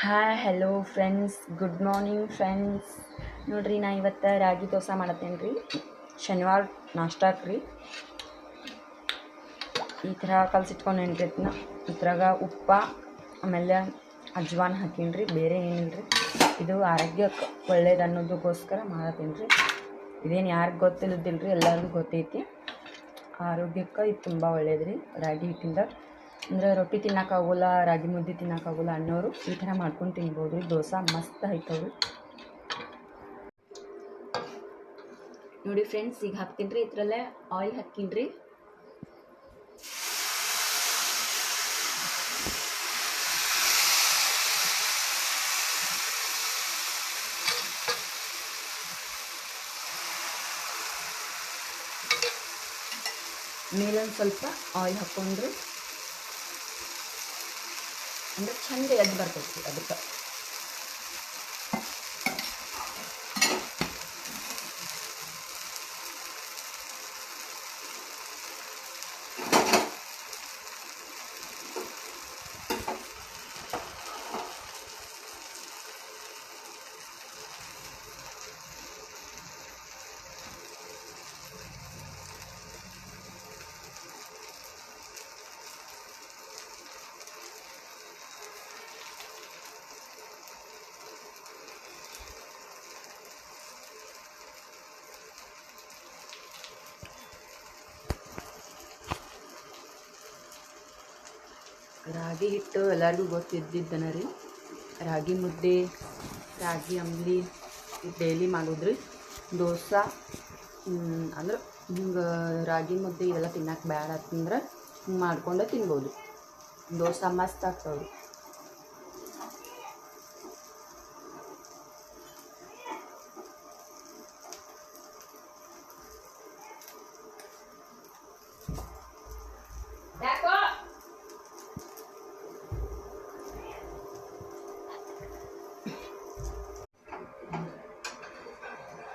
Hi hello friends, good morning friends. ನೋಡ್ರಿ, ನಾ ಇವತ್ತು ರಾಗಿ ದೋಸೆ ಮಾಡತ್ತೇನೆ ರೀ. ಶನಿವಾರ ನಾಷ್ಟಾಕ್ಕೆ ರೀ. ಈ ಥರ ಕಲಸಿಟ್ಕೊಂಡೇನಿ ರೀ. ಅದನ್ನ ಇದ್ರಾಗ ಉಪ್ಪ ಆಮೇಲೆ ಅಜ್ವಾನ್ ಹಾಕೀನಿ ರೀ. ಬೇರೆ ಏನಿಲ್ಲ ರೀ. ಇದು ಆರೋಗ್ಯಕ್ಕೆ ಒಳ್ಳೇದು ಅನ್ನೋದಕ್ಕೋಸ್ಕರ ಮಾಡತ್ತೀನಿ ರೀ. ಇದೇನು ಯಾರಿಗೆ ಗೊತ್ತಿಲ್ಲದಿಲ್ಲ ರೀ, ಎಲ್ಲರಿಗೂ ಗೊತ್ತೈತಿ. ಆರೋಗ್ಯಕ್ಕೆ ಇದು ತುಂಬ ಒಳ್ಳೇದು ರೀ. ರಾಗಿ ಹಿಟ್ಟಿಂದ ಅಂದರೆ ರೊಟ್ಟಿ ತಿನ್ನೋಕ್ಕಾಗೋಲ್ಲ, ರಾಗಿ ಮುದ್ದೆ ತಿನ್ನೋಕ್ಕಾಗೋಲ್ಲ ಅನ್ನೋರು ಈ ಥರ ಮಾಡ್ಕೊಂಡು ತಿನ್ಬೋದು ರೀ. ದೋಸೆ ಮಸ್ತ್ ಆಯ್ತವ್ರಿ. ನೋಡಿ ಫ್ರೆಂಡ್ಸ್, ಈಗ ಹಾಕ್ತೀನಿ ರೀ. ಇದರಲ್ಲೇ ಆಯಿಲ್ ಹಾಕ್ತೀನಿ ರೀ. ಮೇಲೊಂದು ಸ್ವಲ್ಪ ಆಯಿಲ್ ಹಾಕ್ಕೊಂಡ್ರೆ ಅಂದರೆ ಚಂದ ಎದ್ದು ಬರ್ತೈತಿ ಅದಕ್ಕೆ. ರಾಗಿ ಹಿಟ್ಟು ಎಲ್ಲರಿಗೂ ಗೊತ್ತಿದ್ದನ ರೀ. ರಾಗಿ ಮುದ್ದೆ, ರಾಗಿ ಅಂಬ್ಲಿ ಡೈಲಿ ಮಾಡೋದ್ರಿ. ದೋಸೆ ಅಂದ್ರೆ ಹಿಂಗೆ ರಾಗಿ ಮುದ್ದೆ ಇವೆಲ್ಲ ತಿನ್ನಕ್ಕೆ ಬೇಡ ಅಂತಂದ್ರೆ ಹಿಂಗೆ ಮಾಡ್ಕೊಂಡು ತಿನ್ಬೋದು. ದೋಸೆ ಮಸ್ತ್ ಆಗ್ತಾವ್ರಿ.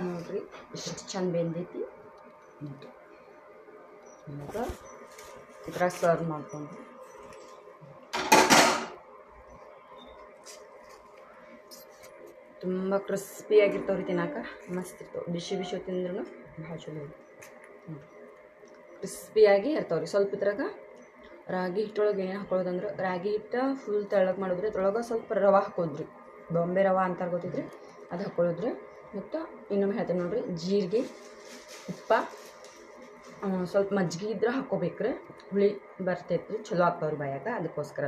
ನೋಡ್ರಿ ಎಷ್ಟು ಚಂದ ಬೆಂದೈತಿ. ಈಗ ಇದ್ರಾಗ ಸರ್ವ್ ಮಾಡ್ಕೊಂಡು ತುಂಬ ಕ್ರಿಸ್ಪಿಯಾಗಿರ್ತಾವ್ರಿ. ತಿನ್ನಕ್ಕೆ ಮಸ್ತ್ ಇರ್ತಾವೆ. ಬಿಸಿ ಬಿಸಿ ತಿಂದ್ರೂ ಭಾಳ ಚಲೋ ಕ್ರಿಸ್ಪಿಯಾಗಿ ಇರ್ತಾವ್ರಿ. ಸ್ವಲ್ಪ ಇದ್ರಾಗ ರಾಗಿ ಹಿಟ್ಟೊಳಗೆ ಏನೇನು ಹಾಕೊಳ್ಳೋದಂದ್ರೆ, ರಾಗಿ ಹಿಟ್ಟು ಫುಲ್ ತೆಳ್ಳಗೆ ಮಾಡಿದ್ರೆ ಅದ್ರೊಳಗೆ ಸ್ವಲ್ಪ ರವೆ ಹಾಕೋದ್ರಿ. ಬಾಂಬೆ ರವೆ ಅಂತಾರೆ ಗೊತ್ತಿದ್ರಿ, ಅದು ಹಾಕೊಳ್ಳೋದ್ರಿ. ಮತ್ತು ಇನ್ನೊಮ್ಮೆ ಹೇಳ್ತೇನೆ ನೋಡ್ರಿ, ಜೀರಿಗೆ, ಉಪ್ಪ, ಸ್ವಲ್ಪ ಮಜ್ಜಿಗೆ ಇದ್ರೆ ಹಾಕ್ಕೋಬೇಕ್ರಿ. ಹುಳಿ ಬರ್ತೈತ್ರಿ, ಚಲೋ ಆಗ್ತಾವ್ರಿ ಬಾಯಾಗ. ಅದಕ್ಕೋಸ್ಕರ